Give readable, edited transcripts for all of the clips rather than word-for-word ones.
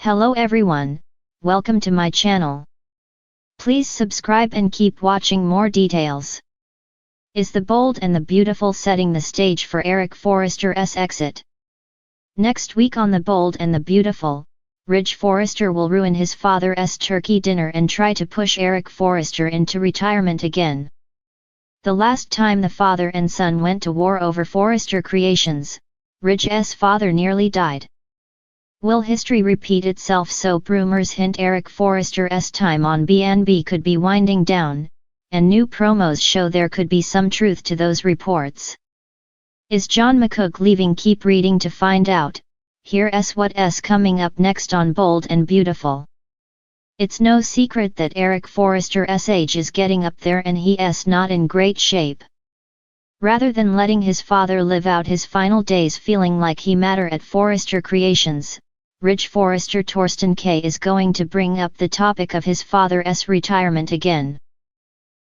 Hello everyone, welcome to my channel. Please subscribe and keep watching more details. Is the Bold and the Beautiful setting the stage for Eric Forrester's exit? Next week on The Bold and the Beautiful, Ridge Forrester will ruin his father's turkey dinner and try to push Eric Forrester into retirement again. The last time the father and son went to war over Forrester Creations, Ridge's father nearly died. Will history repeat itself? Soap rumors hint Eric Forrester's time on B&B could be winding down, and new promos show there could be some truth to those reports. Is John McCook leaving? Keep reading to find out. Here's what's coming up next on Bold and Beautiful. It's no secret that Eric Forrester's age is getting up there and he's not in great shape. Rather than letting his father live out his final days feeling like he mattered at Forrester Creations, Ridge Forrester Torsten K is going to bring up the topic of his father's retirement again.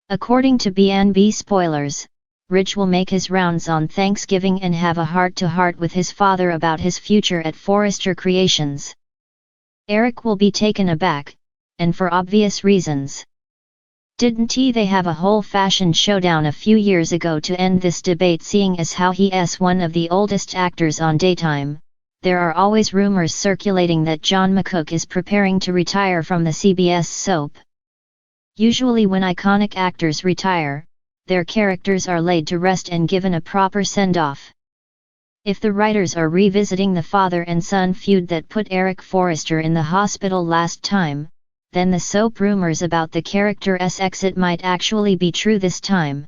According to B&B spoilers, Ridge will make his rounds on Thanksgiving and have a heart-to-heart with his father about his future at Forrester Creations. Eric will be taken aback, and for obvious reasons. Didn't they have a whole fashion showdown a few years ago to end this debate? Seeing as how he's one of the oldest actors on daytime, there are always rumors circulating that John McCook is preparing to retire from the CBS soap. Usually when iconic actors retire, their characters are laid to rest and given a proper send-off. If the writers are revisiting the father and son feud that put Eric Forrester in the hospital last time, then the soap rumors about the character's exit might actually be true this time.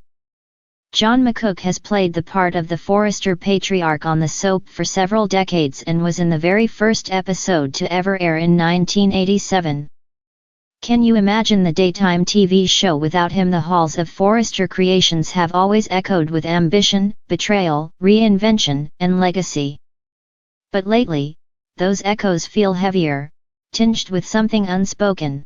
John McCook has played the part of the Forrester patriarch on the soap for several decades and was in the very first episode to ever air in 1987. Can you imagine the daytime TV show without him? The halls of Forrester Creations have always echoed with ambition, betrayal, reinvention, and legacy. But lately, those echoes feel heavier, tinged with something unspoken.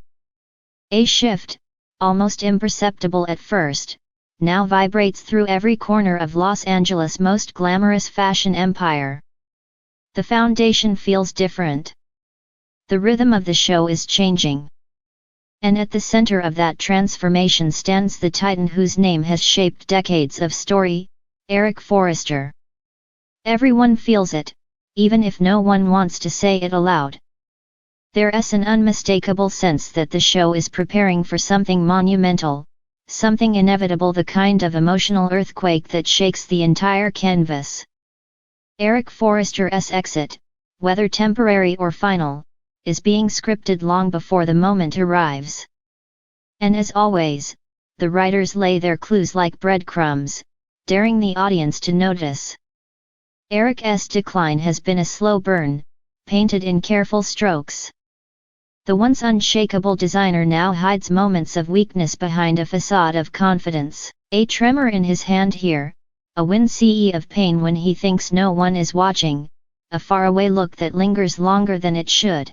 A shift, almost imperceptible at first, now vibrates through every corner of Los Angeles' most glamorous fashion empire. The foundation feels different. The rhythm of the show is changing. And at the center of that transformation stands the titan whose name has shaped decades of story, Eric Forrester. Everyone feels it, even if no one wants to say it aloud. There's an unmistakable sense that the show is preparing for something monumental, something inevitable, the kind of emotional earthquake that shakes the entire canvas. Eric Forrester's exit, whether temporary or final, is being scripted long before the moment arrives. And as always, the writers lay their clues like breadcrumbs, daring the audience to notice. Eric's decline has been a slow burn, painted in careful strokes. The once unshakable designer now hides moments of weakness behind a facade of confidence, a tremor in his hand here, a wince of pain when he thinks no one is watching, a faraway look that lingers longer than it should.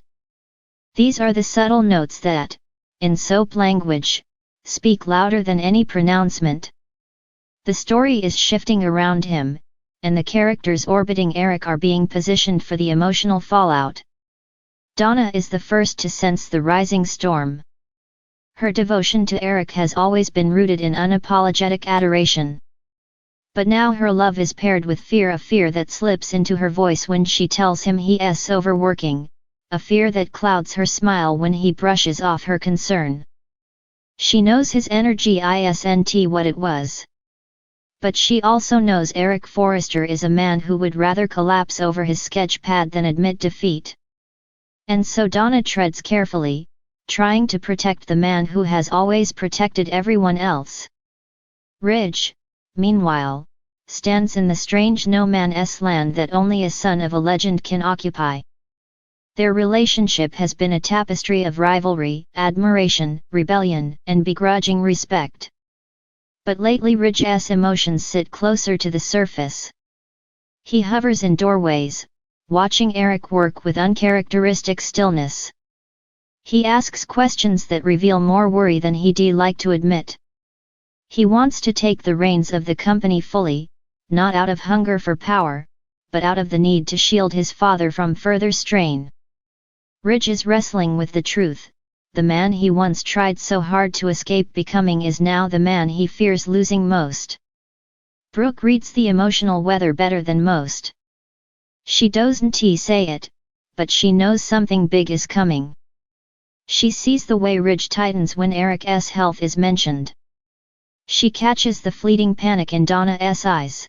These are the subtle notes that, in soap language, speak louder than any pronouncement. The story is shifting around him, and the characters orbiting Eric are being positioned for the emotional fallout. Donna is the first to sense the rising storm. Her devotion to Eric has always been rooted in unapologetic adoration. But now her love is paired with fear, a fear that slips into her voice when she tells him he's overworking, a fear that clouds her smile when he brushes off her concern. She knows his energy isn't what it was. But she also knows Eric Forrester is a man who would rather collapse over his sketch pad than admit defeat. And so Donna treads carefully, trying to protect the man who has always protected everyone else. Ridge, meanwhile, stands in the strange no-man's land that only a son of a legend can occupy. Their relationship has been a tapestry of rivalry, admiration, rebellion, and begrudging respect. But lately Ridge's emotions sit closer to the surface. He hovers in doorways, watching Eric work with uncharacteristic stillness. He asks questions that reveal more worry than he'd like to admit. He wants to take the reins of the company fully, not out of hunger for power, but out of the need to shield his father from further strain. Ridge is wrestling with the truth. The man he once tried so hard to escape becoming is now the man he fears losing most. Brooke reads the emotional weather better than most. She doesn't say it, but she knows something big is coming. She sees the way Ridge tightens when Eric's health is mentioned. She catches the fleeting panic in Donna's eyes.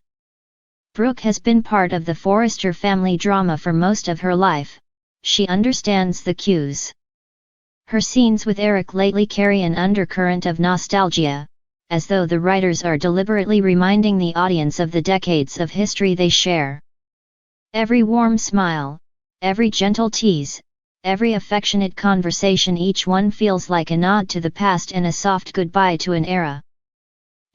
Brooke has been part of the Forrester family drama for most of her life. She understands the cues. Her scenes with Eric lately carry an undercurrent of nostalgia, as though the writers are deliberately reminding the audience of the decades of history they share. Every warm smile, every gentle tease, every affectionate conversation, each one feels like a nod to the past and a soft goodbye to an era.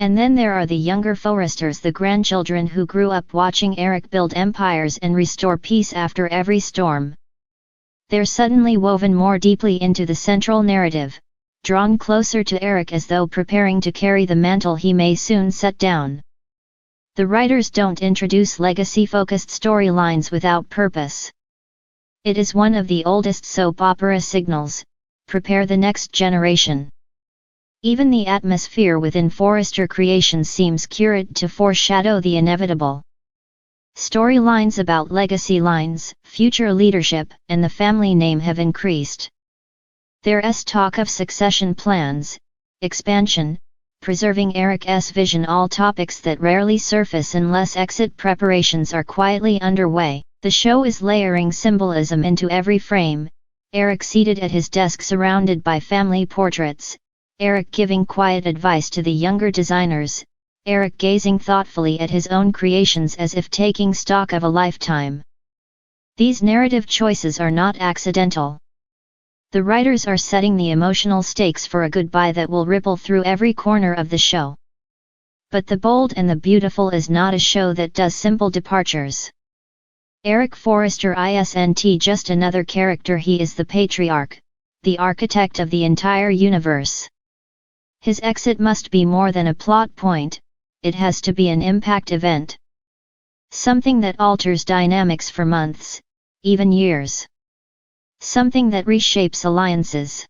And then there are the younger Forresters, the grandchildren who grew up watching Eric build empires and restore peace after every storm. They're suddenly woven more deeply into the central narrative, drawn closer to Eric as though preparing to carry the mantle he may soon set down. The writers don't introduce legacy-focused storylines without purpose. It is one of the oldest soap opera signals: prepare the next generation. Even the atmosphere within Forrester Creations seems curated to foreshadow the inevitable. Storylines about legacy lines, future leadership, and the family name have increased. There's talk of succession plans, expansion, preserving Eric's vision, all topics that rarely surface unless exit preparations are quietly underway. The show is layering symbolism into every frame: Eric seated at his desk surrounded by family portraits, Eric giving quiet advice to the younger designers, Eric gazing thoughtfully at his own creations as if taking stock of a lifetime. These narrative choices are not accidental. The writers are setting the emotional stakes for a goodbye that will ripple through every corner of the show. But The Bold and the Beautiful is not a show that does simple departures. Eric Forrester isn't just another character, he is the patriarch, the architect of the entire universe. His exit must be more than a plot point, it has to be an impact event. Something that alters dynamics for months, even years. Something that reshapes alliances.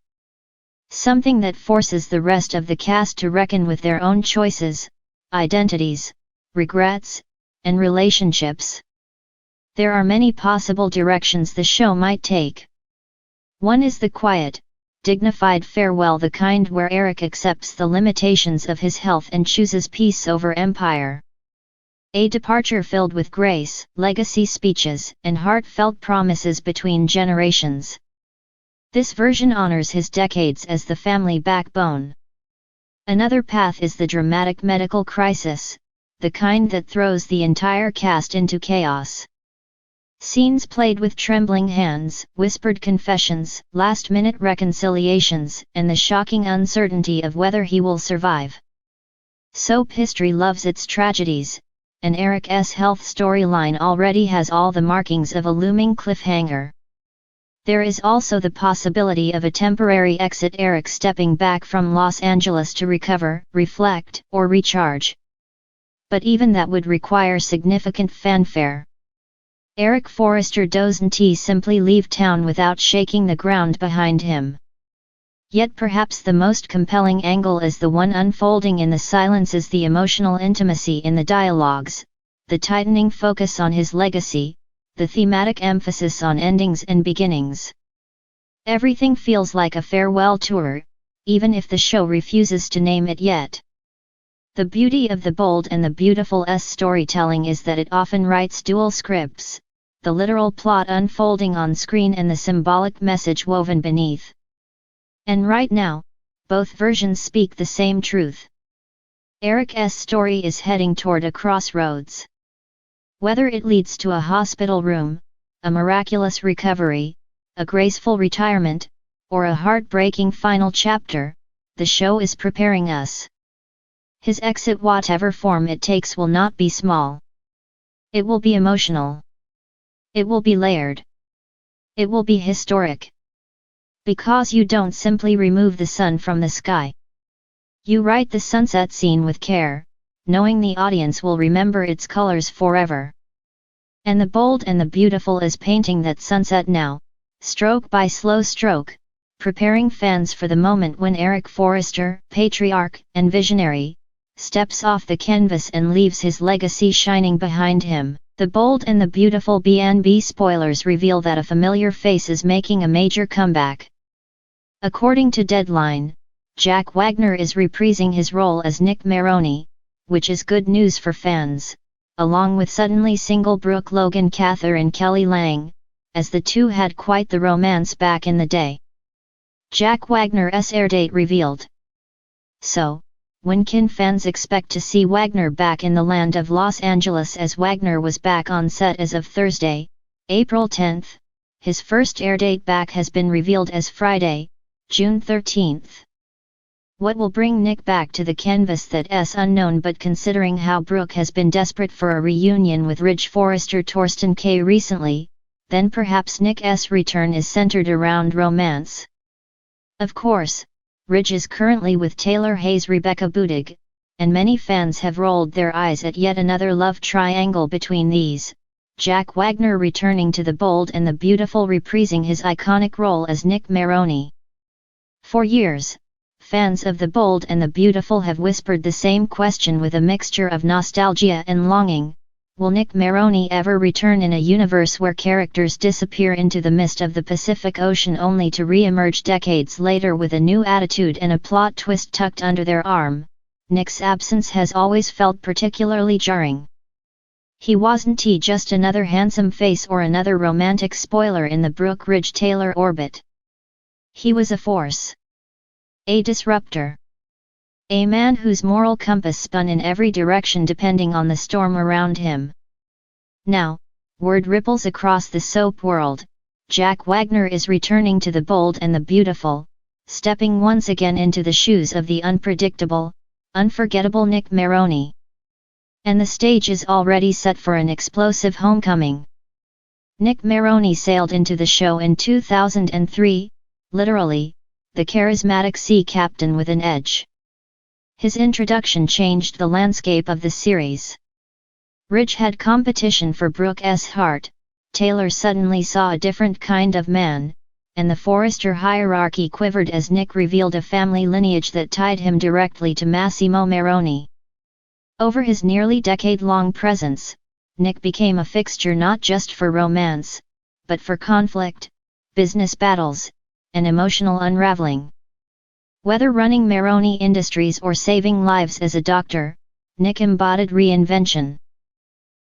Something that forces the rest of the cast to reckon with their own choices, identities, regrets, and relationships. There are many possible directions the show might take. One is the quiet, dignified farewell, the kind where Eric accepts the limitations of his health and chooses peace over empire. A departure filled with grace, legacy speeches, and heartfelt promises between generations. This version honors his decades as the family backbone. Another path is the dramatic medical crisis, the kind that throws the entire cast into chaos. Scenes played with trembling hands, whispered confessions, last-minute reconciliations, and the shocking uncertainty of whether he will survive. Soap history loves its tragedies, and Eric's health storyline already has all the markings of a looming cliffhanger. There is also the possibility of a temporary exit, Eric stepping back from Los Angeles to recover, reflect, or recharge. But even that would require significant fanfare. Eric Forrester doesn't simply leave town without shaking the ground behind him. Yet perhaps the most compelling angle is the one unfolding in the silences: the emotional intimacy in the dialogues, the tightening focus on his legacy, the thematic emphasis on endings and beginnings. Everything feels like a farewell tour, even if the show refuses to name it yet. The beauty of The Bold and the Beautiful's storytelling is that it often writes dual scripts, the literal plot unfolding on screen and the symbolic message woven beneath. And right now, both versions speak the same truth. Eric's story is heading toward a crossroads. Whether it leads to a hospital room, a miraculous recovery, a graceful retirement, or a heartbreaking final chapter, the show is preparing us. His exit, whatever form it takes, will not be small. It will be emotional. It will be layered. It will be historic. Because you don't simply remove the sun from the sky. You write the sunset scene with care, knowing the audience will remember its colors forever. And The Bold and the Beautiful is painting that sunset now, stroke by slow stroke, preparing fans for the moment when Eric Forrester, patriarch and visionary, steps off the canvas and leaves his legacy shining behind him. The Bold and the Beautiful B&B spoilers reveal that a familiar face is making a major comeback. According to Deadline, Jack Wagner is reprising his role as Nick Maroney, which is good news for fans, along with suddenly single Brooke Logan Cather and Kelly Lang, as the two had quite the romance back in the day. Jack Wagner's airdate revealed. So, when can fans expect to see Wagner back in the land of Los Angeles? As Wagner was back on set as of Thursday, April 10. His first airdate back has been revealed as Friday, June 13. What will bring Nick back to the canvas? That's unknown, but considering how Brooke has been desperate for a reunion with Ridge Forrester Torsten K recently, then perhaps Nick's return is centered around romance. Of course, Ridge is currently with Taylor Hayes' Rebecca Budig, and many fans have rolled their eyes at yet another love triangle between these. Jack Wagner returning to The Bold and the Beautiful, reprising his iconic role as Nick Maroney. For years, fans of The Bold and the Beautiful have whispered the same question with a mixture of nostalgia and longing: will Nick Maroney ever return in a universe where characters disappear into the mist of the Pacific Ocean only to re-emerge decades later with a new attitude and a plot twist tucked under their arm? Nick's absence has always felt particularly jarring. He wasn't just another handsome face or another romantic spoiler in the Brooke Ridge Taylor orbit. He was a force. A disruptor. A man whose moral compass spun in every direction depending on the storm around him. Now, word ripples across the soap world: Jack Wagner is returning to The Bold and the Beautiful, stepping once again into the shoes of the unpredictable, unforgettable Nick Maroney. And the stage is already set for an explosive homecoming. Nick Maroney sailed into the show in 2003, literally, the charismatic sea captain with an edge. His introduction changed the landscape of the series. Ridge had competition for Brooke's heart, Taylor suddenly saw a different kind of man, and the Forrester hierarchy quivered as Nick revealed a family lineage that tied him directly to Massimo Maroney. Over his nearly decade-long presence, Nick became a fixture not just for romance, but for conflict, business battles, and emotional unraveling. Whether running Maroney Industries or saving lives as a doctor, Nick embodied reinvention.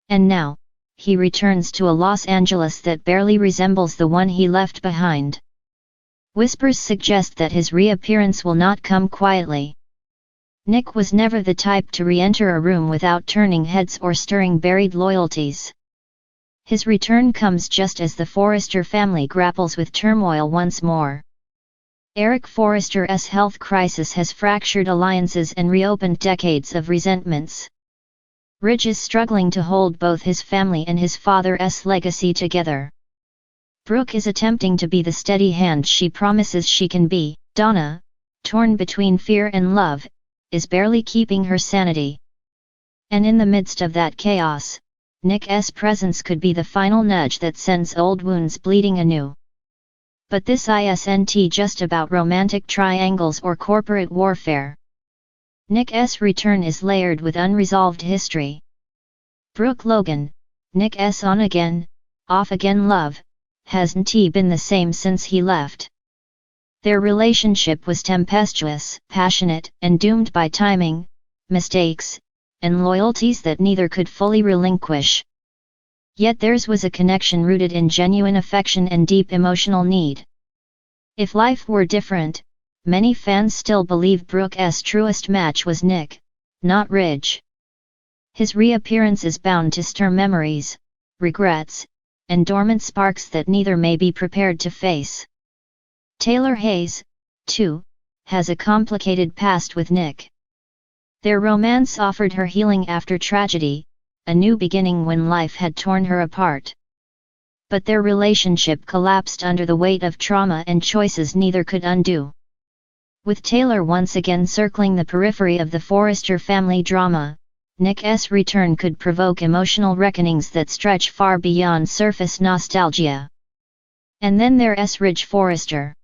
And now, he returns to a Los Angeles that barely resembles the one he left behind. Whispers suggest that his reappearance will not come quietly. Nick was never the type to re-enter a room without turning heads or stirring buried loyalties. His return comes just as the Forrester family grapples with turmoil once more. Eric Forrester's health crisis has fractured alliances and reopened decades of resentments. Ridge is struggling to hold both his family and his father's legacy together. Brooke is attempting to be the steady hand she promises she can be. Donna, torn between fear and love, is barely keeping her sanity. And in the midst of that chaos, Nick's presence could be the final nudge that sends old wounds bleeding anew. But this isn't just about romantic triangles or corporate warfare. Nick's return is layered with unresolved history. Brooke Logan, Nick's on-again, off-again love, hasn't been the same since he left. Their relationship was tempestuous, passionate, and doomed by timing, mistakes, and loyalties that neither could fully relinquish. Yet theirs was a connection rooted in genuine affection and deep emotional need. If life were different, many fans still believe Brooke's truest match was Nick, not Ridge. His reappearance is bound to stir memories, regrets, and dormant sparks that neither may be prepared to face. Taylor Hayes, too, has a complicated past with Nick. Their romance offered her healing after tragedy, a new beginning when life had torn her apart. But their relationship collapsed under the weight of trauma and choices neither could undo. With Taylor once again circling the periphery of the Forrester family drama, Nick's return could provoke emotional reckonings that stretch far beyond surface nostalgia. And then there's Ridge Forrester.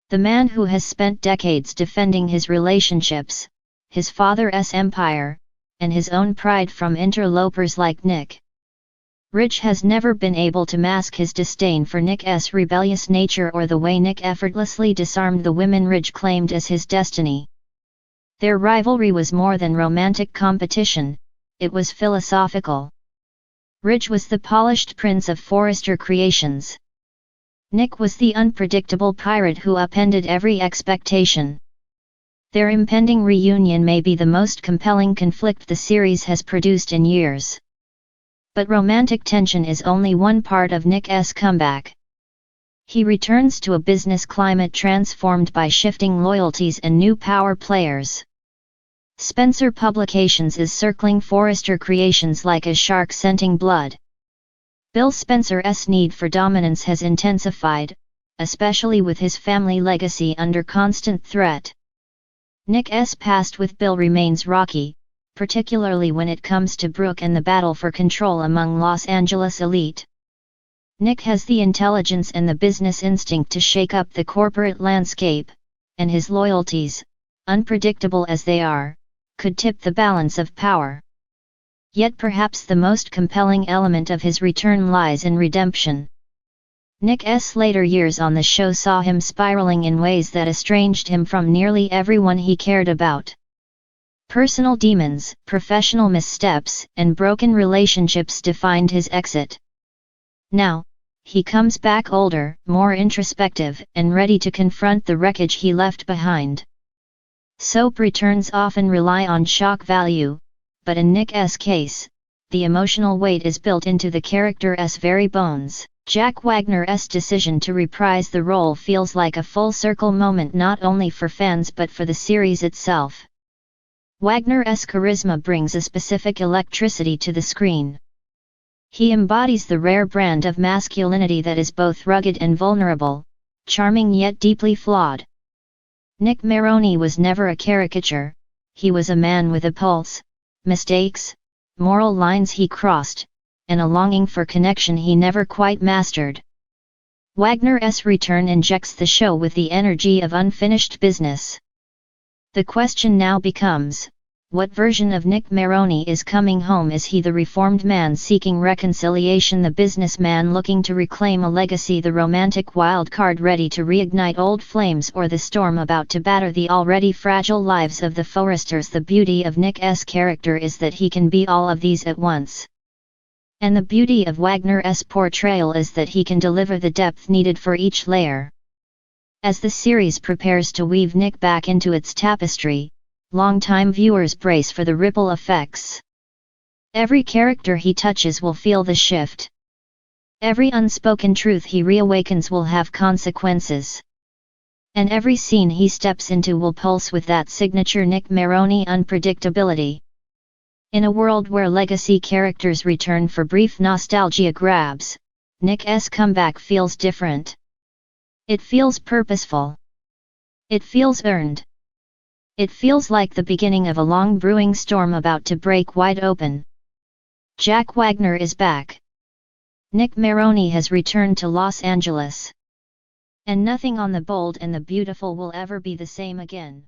The man who has spent decades defending his relationships, his father's empire, and his own pride from interlopers like Nick. Ridge has never been able to mask his disdain for Nick's rebellious nature or the way Nick effortlessly disarmed the women Ridge claimed as his destiny. Their rivalry was more than romantic competition, it was philosophical. Ridge was the polished prince of Forrester creations. Nick was the unpredictable pirate who upended every expectation. Their impending reunion may be the most compelling conflict the series has produced in years. But romantic tension is only one part of Nick's comeback. He returns to a business climate transformed by shifting loyalties and new power players. Spencer Publications is circling Forrester creations like a shark scenting blood. Bill Spencer's need for dominance has intensified, especially with his family legacy under constant threat. Nick's past with Bill remains rocky, particularly when it comes to Brooke and the battle for control among Los Angeles elite. Nick has the intelligence and the business instinct to shake up the corporate landscape, and his loyalties, unpredictable as they are, could tip the balance of power. Yet perhaps the most compelling element of his return lies in redemption. Nick's later years on the show saw him spiraling in ways that estranged him from nearly everyone he cared about. Personal demons, professional missteps, and broken relationships defined his exit. Now, he comes back older, more introspective, and ready to confront the wreckage he left behind. Soap returns often rely on shock value, but in Nick's case, the emotional weight is built into the character's very bones. Jack Wagner's decision to reprise the role feels like a full-circle moment not only for fans but for the series itself. Wagner's charisma brings a specific electricity to the screen. He embodies the rare brand of masculinity that is both rugged and vulnerable, charming yet deeply flawed. Nick Maroney was never a caricature, he was a man with a pulse, mistakes, moral lines he crossed, and a longing for connection he never quite mastered. Wagner's return injects the show with the energy of unfinished business. The question now becomes, what version of Nick Maroney is coming home? Is he the reformed man seeking reconciliation, the businessman looking to reclaim a legacy, the romantic wild card ready to reignite old flames, or the storm about to batter the already fragile lives of the Forresters? The beauty of Nick's character is that he can be all of these at once. And the beauty of Wagner's portrayal is that he can deliver the depth needed for each layer. As the series prepares to weave Nick back into its tapestry, longtime viewers brace for the ripple effects. Every character he touches will feel the shift. Every unspoken truth he reawakens will have consequences. And every scene he steps into will pulse with that signature Nick Maroney unpredictability. In a world where legacy characters return for brief nostalgia grabs, Nick's comeback feels different. It feels purposeful. It feels earned. It feels like the beginning of a long brewing storm about to break wide open. Jack Wagner is back. Nick Maroney has returned to Los Angeles. And nothing on the bold and the beautiful will ever be the same again.